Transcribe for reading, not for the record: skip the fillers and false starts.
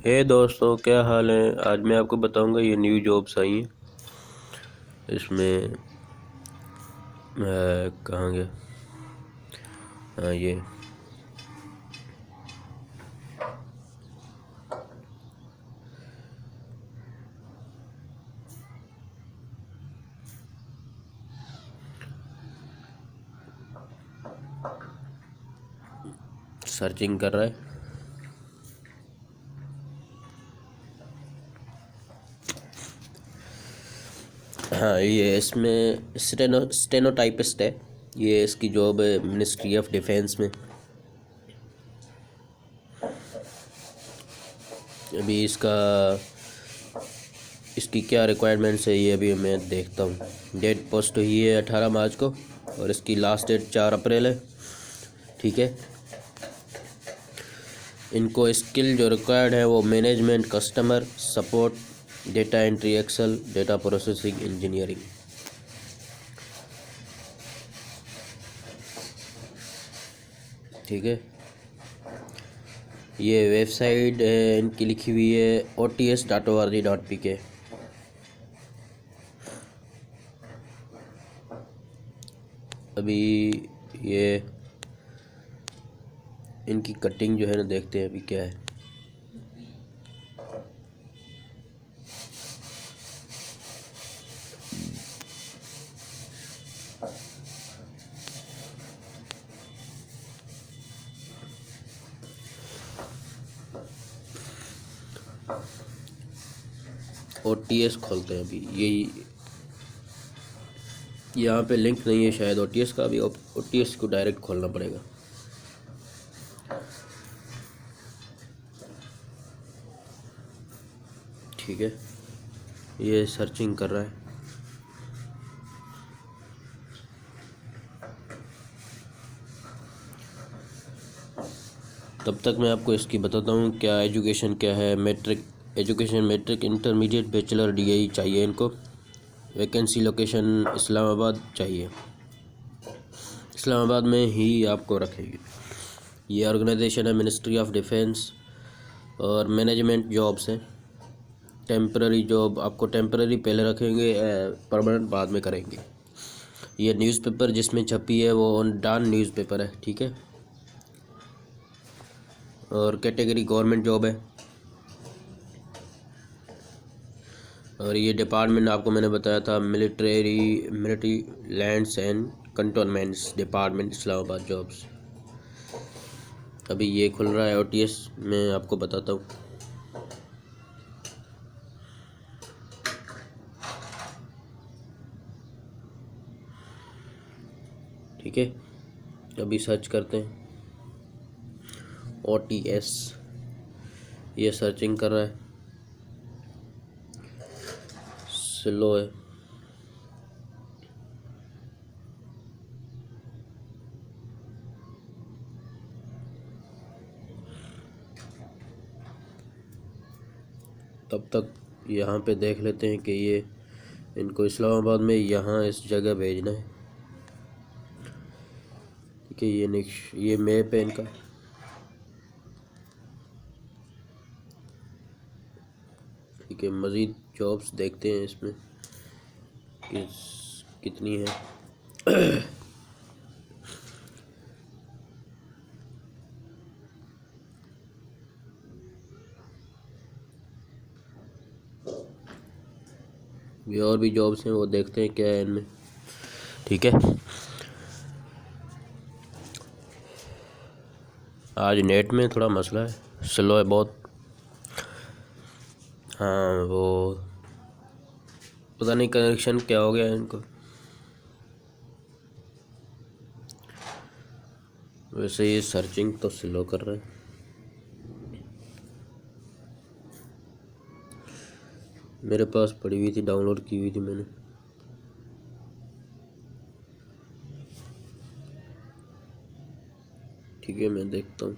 हे दोस्तों, क्या हाल है। आज मैं आपको बताऊंगा ये न्यू जॉब्स आई हैं। इसमें कहाँ गया। हाँ, ये सर्चिंग कर रहा है। हाँ, ये इसमें स्टेनोटाइपिस्ट है। ये इसकी जॉब है मिनिस्ट्री ऑफ डिफेंस में। अभी इसकी क्या रिक्वायरमेंट्स है ये अभी मैं देखता हूँ। डेट पोस्ट हुई है 18 मार्च को और इसकी लास्ट डेट 4 अप्रैल है। ठीक है। इनको स्किल जो रिक्वायर्ड है वो management, customer support, data entry, Excel, data processing, engineering. ठीक है। ये वेबसाइट इनकी लिखी हुई है ots.org.pk। अभी ये इनकी कटिंग जो है ना, देखते हैं अभी क्या है। ओटीएस खोलते हैं अभी। यही यहाँ पे लिंक नहीं है शायद ओटीएस का। अभी ओटीएस को डायरेक्ट खोलना पड़ेगा। ठीक है, ये सर्चिंग कर रहा है। तब तक मैं आपको इसकी बताता हूँ क्या एजुकेशन क्या है। मैट्रिक इंटरमीडिएट बैचलर डीआई चाहिए इनको। वैकेंसी लोकेशन इस्लामाबाद चाहिए। इस्लामाबाद में ही आपको रखेंगे। ये ऑर्गेनाइजेशन है मिनिस्ट्री ऑफ डिफेंस और मैनेजमेंट जॉब्स हैं। टेम्पररी जॉब आपको टेम्पररी पहले रखेंगे, परमानेंट बाद में करेंगे। ये न्यूज़पेपर जिसमें छपी है वो डॉन न्यूज़पेपर है। ठीक है। और कैटेगरी गवर्नमेंट जॉब है। और ये डिपार्टमेंट आपको मैंने बताया था military lands and cantonments department, Islamabad jobs. अभी ये खुल रहा है ओटीएस, मैं आपको बताता हूँ। ठीक है, अभी सर्च करते हैं ओटीएस। ये सर्चिंग कर रहा है, स्लो है। तब तक यहाँ पे देख लेते हैं कि ये इनको इस्लामाबाद में यहाँ इस जगह भेजना है। ठीक है, ये मैप है इनका। ठीक है, मज़ीद जॉब्स देखते हैं इसमें कितनी है। ये और भी जॉब्स हैं, वो देखते हैं क्या है इनमें। ठीक है। आज नेट में थोड़ा मसला है, स्लो है बहुत। हाँ, वो पता नहीं कनेक्शन क्या हो गया है इनको। वैसे ये सर्चिंग तो स्लो कर रहा है। मेरे पास पड़ी हुई थी, डाउनलोड की हुई थी मैंने। ठीक है, मैं देखता हूँ।